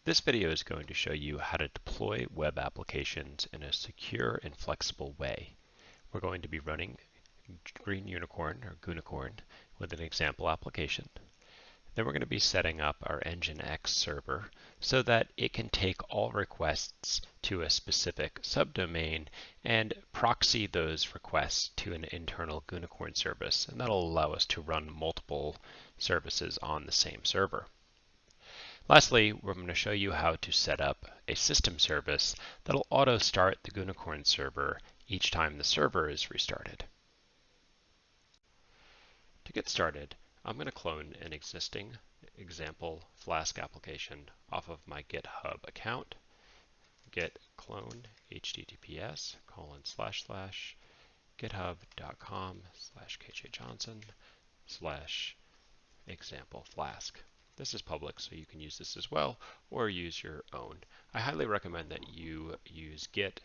This video is going to show you how to deploy web applications in a secure and flexible way. We're going to be running Green Unicorn or Gunicorn with an example application. Then we're going to be setting up our Nginx server so that it can take all requests to a specific subdomain and proxy those requests to an internal Gunicorn service, and that'll allow us to run multiple services on the same server. Lastly, we're going to show you how to set up a system service that'll auto start the Gunicorn server each time the server is restarted. To get started, I'm going to clone an existing example Flask application off of my GitHub account. Git clone https://github.com/kjjohnson/example Flask. This is public, so you can use this as well, or use your own. I highly recommend that you use Git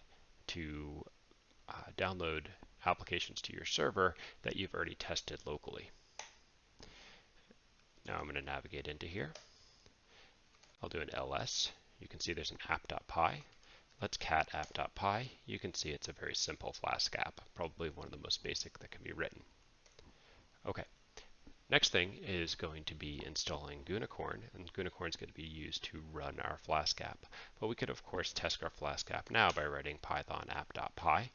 to download applications to your server that you've already tested locally. Now I'm going to navigate into here. I'll do an ls. You can see there's an app.py. Let's cat app.py. You can see it's a very simple Flask app, probably one of the most basic that can be written. Okay. Next thing is going to be installing Gunicorn, and Gunicorn is going to be used to run our Flask app. But we could, of course, test our Flask app now by writing python app.py,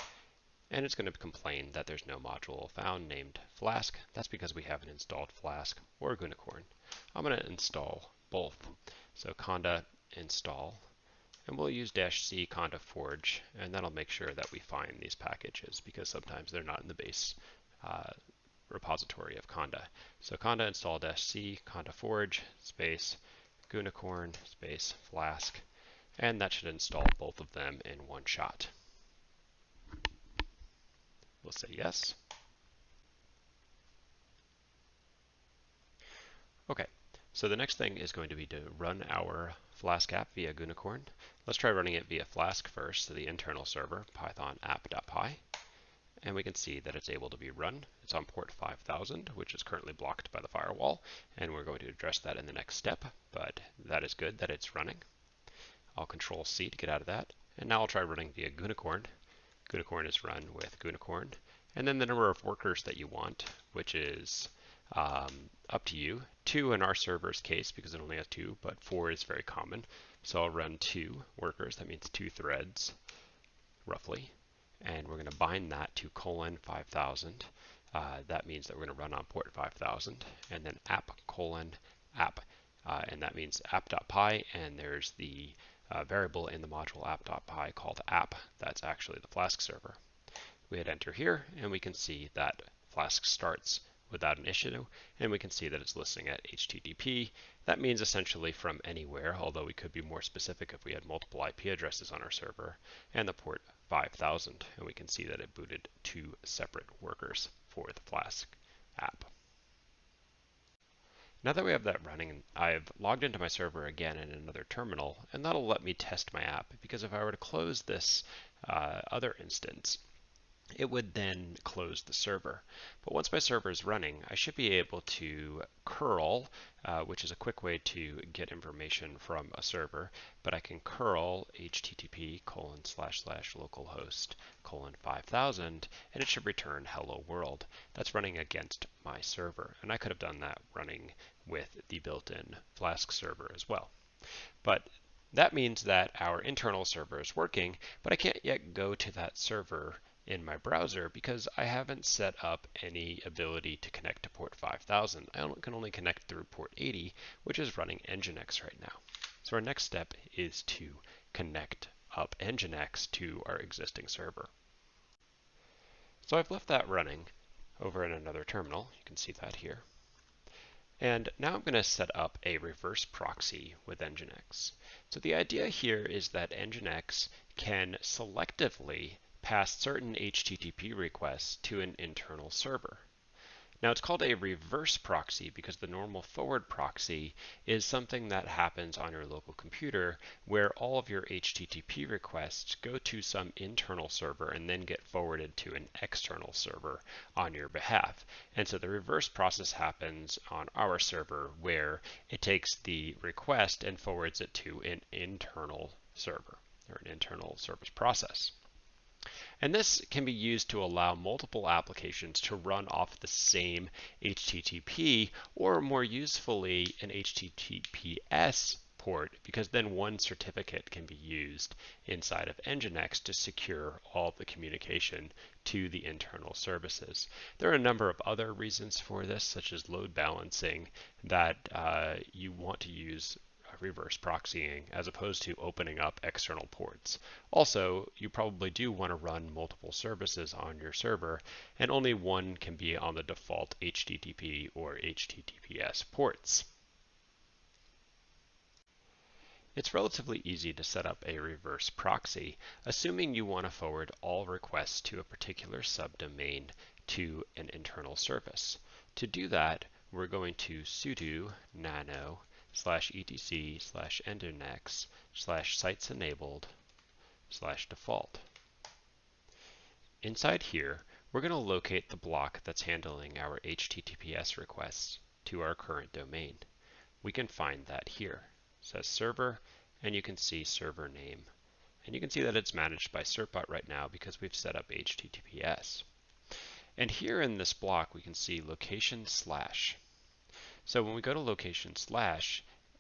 and it's going to complain that there's no module found named Flask. That's because we haven't installed Flask or Gunicorn. I'm going to install both. So conda install, and we'll use -c conda forge, and that'll make sure that we find these packages because sometimes they're not in the base repository of conda. So conda install -c conda forge space Gunicorn space Flask, and that should install both of them in one shot. We'll say yes. Okay, so the next thing is going to be to run our Flask app via Gunicorn. Let's try running it via Flask first, so the internal server, python app.py. And we can see that it's able to be run. It's on port 5000, which is currently blocked by the firewall, and we're going to address that in the next step, but that is good that it's running. I'll control C to get out of that, and now I'll try running via Gunicorn. Gunicorn is run with Gunicorn, and then the number of workers that you want, which is up to you. 2 in our server's case because it only has 2, but 4 is very common. So I'll run 2 workers, that means 2 threads, roughly. And we're going to bind that to :5000. That means that we're going to run on port 5000, and then app:"app", and that means app.py, and there's the variable in the module app.py called app. That's actually the Flask server. We hit enter here, and we can see that Flask starts without an issue, and we can see that it's listening at HTTP. That means essentially from anywhere, although we could be more specific if we had multiple IP addresses on our server, and the port 5000, and we can see that it booted 2 separate workers for the Flask app. Now that we have that running, I've logged into my server again in another terminal, and that'll let me test my app, because if I were to close this other instance, it would then close the server. But once my server is running, I should be able to curl, which is a quick way to get information from a server, but I can curl http://localhost:5000, and it should return hello world. That's running against my server, and I could have done that running with the built-in Flask server as well. But that means that our internal server is working, but I can't yet go to that server in my browser because I haven't set up any ability to connect to port 5000. I can only connect through port 80, which is running Nginx right now. So our next step is to connect up Nginx to our existing server. So I've left that running over in another terminal. You can see that here. And now I'm going to set up a reverse proxy with Nginx. So the idea here is that Nginx can selectively pass certain HTTP requests to an internal server. Now it's called a reverse proxy because the normal forward proxy is something that happens on your local computer where all of your HTTP requests go to some internal server and then get forwarded to an external server on your behalf. And so the reverse process happens on our server where it takes the request and forwards it to an internal server or an internal service process. And this can be used to allow multiple applications to run off the same HTTP, or more usefully, an HTTPS port, because then one certificate can be used inside of Nginx to secure all the communication to the internal services. There are a number of other reasons for this, such as load balancing, that you want to use reverse proxying as opposed to opening up external ports. Also, you probably do want to run multiple services on your server, and only one can be on the default HTTP or HTTPS ports. It's relatively easy to set up a reverse proxy, assuming you want to forward all requests to a particular subdomain to an internal service. To do that, we're going to sudo nano /etc/nginx/sites-enabled/default. Inside here, we're going to locate the block that's handling our HTTPS requests to our current domain. We can find that here. It says server, and you can see server name. And you can see that it's managed by certbot right now because we've set up HTTPS. And here in this block, we can see location/. So when we go to location/,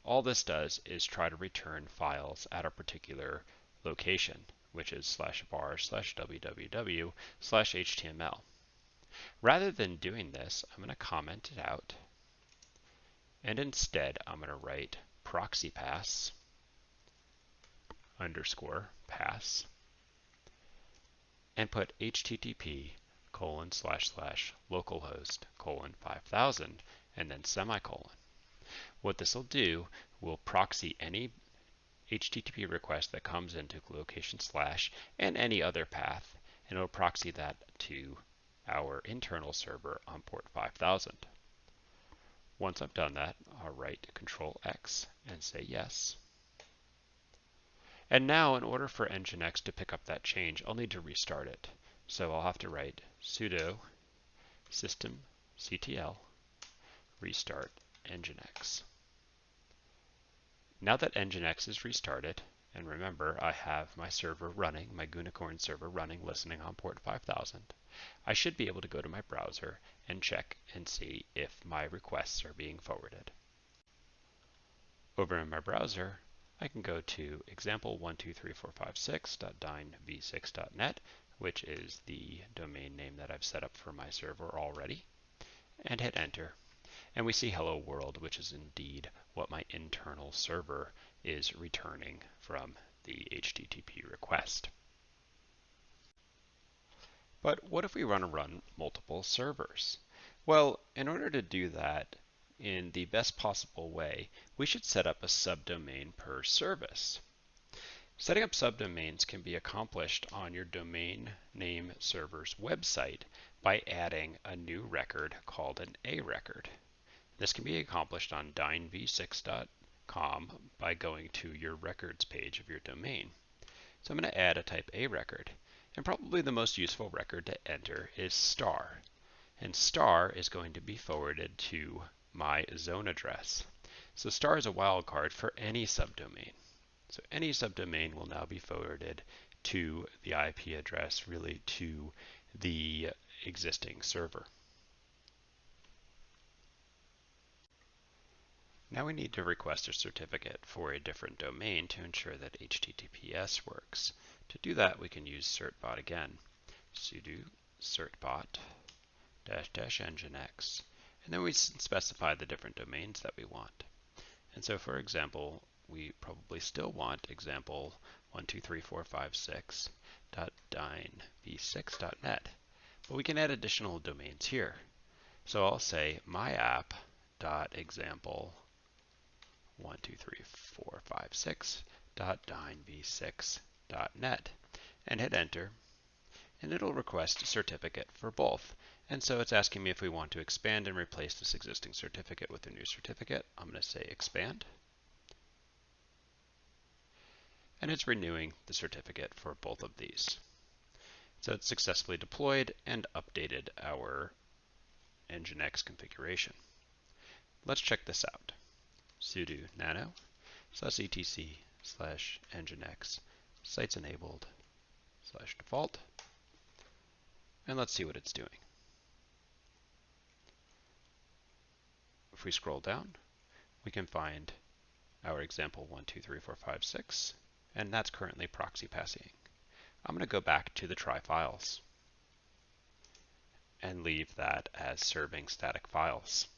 all this does is try to return files at a particular location, which is /var/www/html. Rather than doing this, I'm going to comment it out, and instead I'm going to write proxy pass _pass and put http://localhost:5000 and then semicolon. What this will do will proxy any HTTP request that comes into location/ and any other path, and it'll proxy that to our internal server on port 5000. Once I've done that, I'll write Control X and say yes. And now, in order for Nginx to pick up that change, I'll need to restart it. So I'll have to write sudo systemctl restart Nginx. Now that Nginx is restarted, and remember I have my server running, my Gunicorn server running, listening on port 5000, I should be able to go to my browser and check and see if my requests are being forwarded. Over in my browser, I can go to example12345.6.dynv6.net, which is the domain name that I've set up for my server already, and hit enter. And we see hello world, which is indeed what my internal server is returning from the HTTP request. But what if we want to run multiple servers? Well, in order to do that in the best possible way, we should set up a subdomain per service. Setting up subdomains can be accomplished on your domain name server's website by adding a new record called an A record. This can be accomplished on dynv6.com by going to your records page of your domain. So I'm going to add a type A record, and probably the most useful record to enter is star. And star is going to be forwarded to my zone address. So star is a wildcard for any subdomain. So any subdomain will now be forwarded to the IP address, really to the existing server. Now we need to request a certificate for a different domain to ensure that HTTPS works. To do that, we can use certbot again. Sudo certbot --nginx, and then we specify the different domains that we want. And so, for example, we probably still want example 12345.6.dynv6.net, but we can add additional domains here. So I'll say myapp.example 12345.6.dynv6.net and hit enter, and it'll request a certificate for both. And so it's asking me if we want to expand and replace this existing certificate with a new certificate. I'm going to say expand. And it's renewing the certificate for both of these. So it's successfully deployed and updated our Nginx configuration. Let's check this out. Sudo nano /etc/nginx sites enabled /default. And let's see what it's doing. If we scroll down, we can find our example 1, 2, 3, 4, 5, 6, and that's currently proxy passing. I'm going to go back to the try files and leave that as serving static files.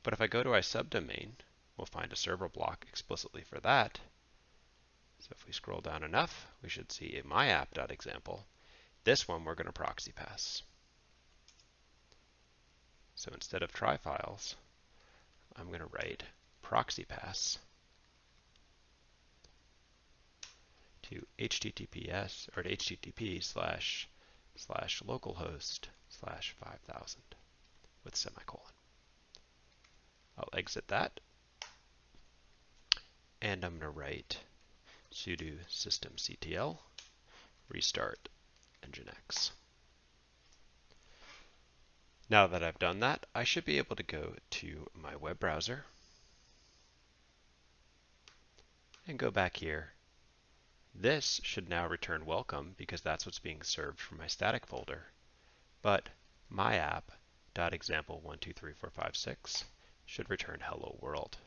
But if I go to our subdomain, we'll find a server block explicitly for that. So if we scroll down enough, we should see a myapp.example. This one we're going to proxy pass. So instead of try files, I'm going to write proxy pass to https or to http//localhost/5000 with semicolon. I'll exit that, and I'm going to write sudo systemctl restart nginx. Now that I've done that, I should be able to go to my web browser and go back here. This should now return welcome because that's what's being served from my static folder. But myapp.example12345 should return hello world.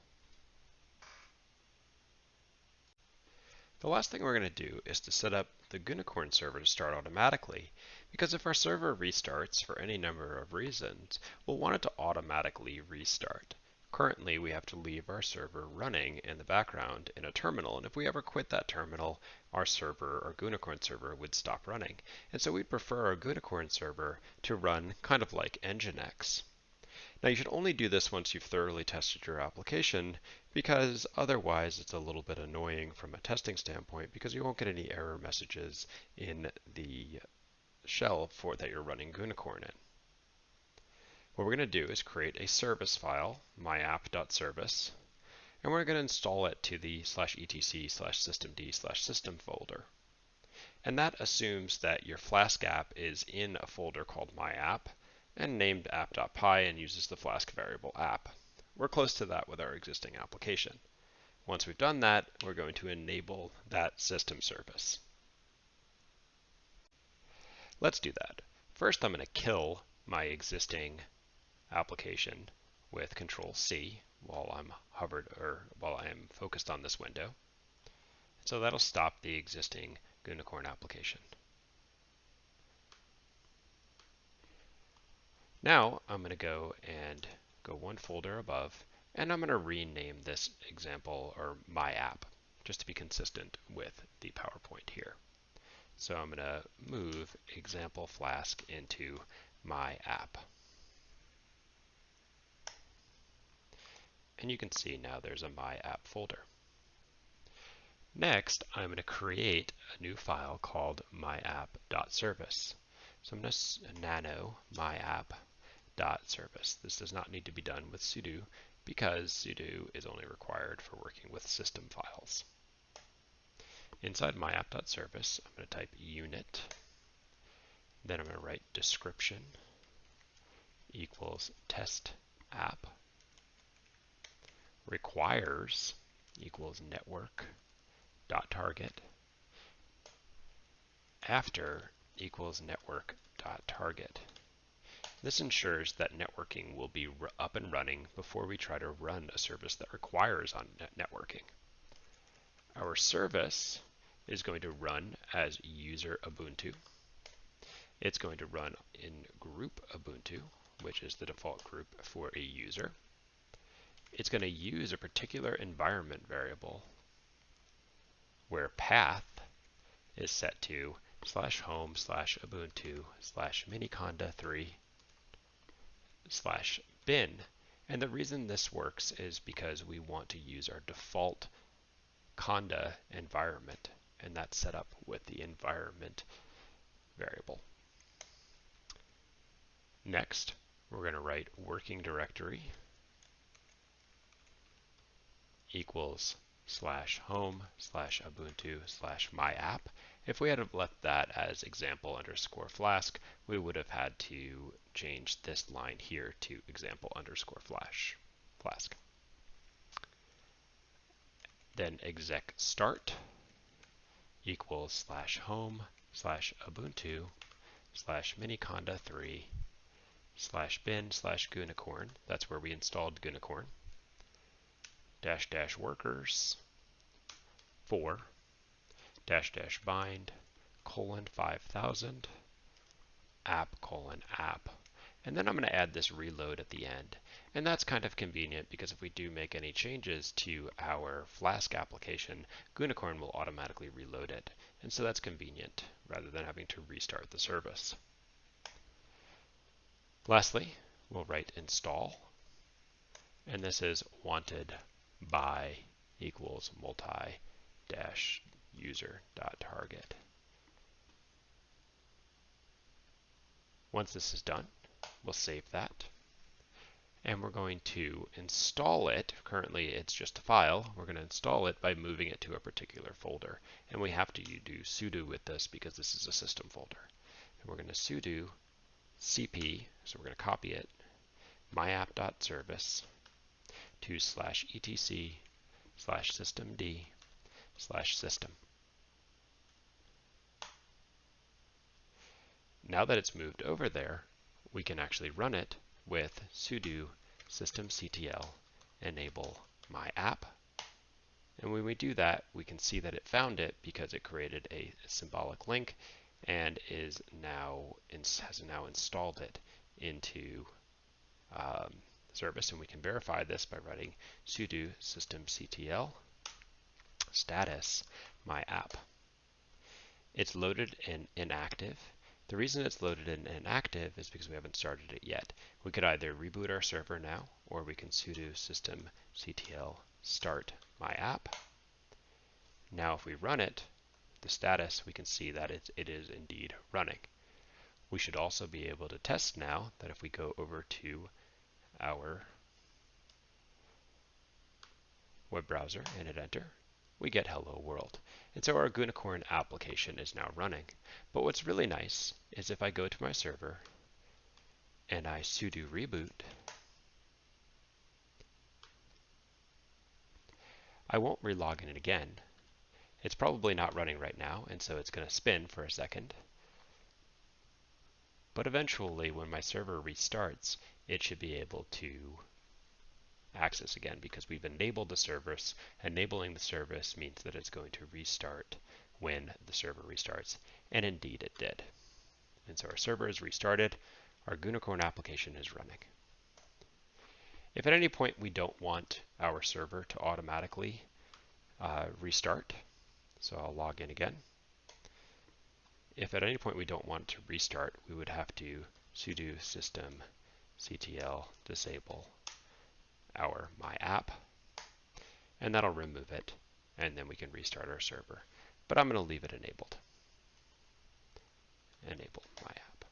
The last thing we're going to do is to set up the Gunicorn server to start automatically, because if our server restarts for any number of reasons, we'll want it to automatically restart. Currently, we have to leave our server running in the background in a terminal, and if we ever quit that terminal, our server, our Gunicorn server, would stop running. And so we'd prefer our Gunicorn server to run kind of like Nginx. Now you should only do this once you've thoroughly tested your application, because otherwise it's a little bit annoying from a testing standpoint because you won't get any error messages in the shell that you're running Gunicorn in. What we're going to do is create a service file, myapp.service, and we're going to install it to the /etc/systemd/system folder. And that assumes that your Flask app is in a folder called myapp and named app.py and uses the Flask variable app. We're close to that with our existing application. Once we've done that, we're going to enable that system service. Let's do that. First, I'm going to kill my existing application with Control-C while I'm focused on this window. So that'll stop the existing Gunicorn application. Now I'm going to go one folder above, and I'm going to rename this example or my app just to be consistent with the PowerPoint here. So I'm going to move example Flask into my app. And you can see now there's a my app folder. Next, I'm going to create a new file called myapp.service. So I'm going to nano myapp.service. This does not need to be done with sudo because sudo is only required for working with system files. Inside myapp.service, I'm going to type unit, then I'm going to write description equals test app, requires equals network dot target, after equals network dot target. This ensures that networking will be up and running before we try to run a service that requires on networking. Our service is going to run as user Ubuntu. It's going to run in group Ubuntu, which is the default group for a user. It's going to use a particular environment variable where path is set to /home/ubuntu/miniconda3/bin. And the reason this works is because we want to use our default conda environment, and that's set up with the environment variable. Next, we're going to write working directory equals /home/ubuntu/myapp. If we had left that as example_flask, we would have had to change this line here to example_flask. Then exec start equals /home/ubuntu/miniconda3/bin/gunicorn. That's where we installed Gunicorn. --workers 4 --bind :5000 app::app. And then I'm going to add this reload at the end. And that's kind of convenient because if we do make any changes to our Flask application, Gunicorn will automatically reload it. And so that's convenient rather than having to restart the service. Lastly, we'll write install. And this is wanted by equals multi-user.target. Once this is done, we'll save that. And we're going to install it. Currently, it's just a file. We're going to install it by moving it to a particular folder. And we have to do sudo with this because this is a system folder. And we're going to sudo cp, so we're going to copy it, myapp.service to /etc/systemd/system. Now that it's moved over there, we can actually run it with sudo systemctl enable myapp. And when we do that, we can see that it found it because it created a symbolic link and has now installed it into service. And we can verify this by writing sudo systemctl status myapp. It's loaded in inactive. The reason it's loaded in inactive is because we haven't started it yet. We could either reboot our server now, or we can sudo systemctl start myapp. Now if we run it, the status, we can see that it is indeed running. We should also be able to test now that if we go over to our web browser and hit enter, we get hello world. And so our Gunicorn application is now running. But what's really nice is if I go to my server and I sudo reboot, I won't relog in it again. It's probably not running right now, and so it's going to spin for a second. But eventually, when my server restarts, it should be able to access again because we've enabled the service. Enabling the service means that it's going to restart when the server restarts, and indeed it did. And so our server is restarted, our Gunicorn application is running. If at any point we don't want our server to automatically restart, so I'll log in again. If at any point we don't want to restart, we would have to sudo systemctl disable our myapp, and that'll remove it, and then we can restart our server. But I'm going to leave it enabled. Enable myapp.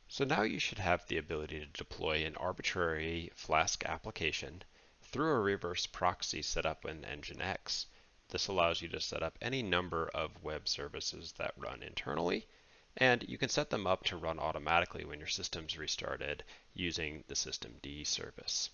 So now you should have the ability to deploy an arbitrary Flask application through a reverse proxy set up in Nginx. This allows you to set up any number of web services that run internally, and you can set them up to run automatically when your system's restarted using the systemd service.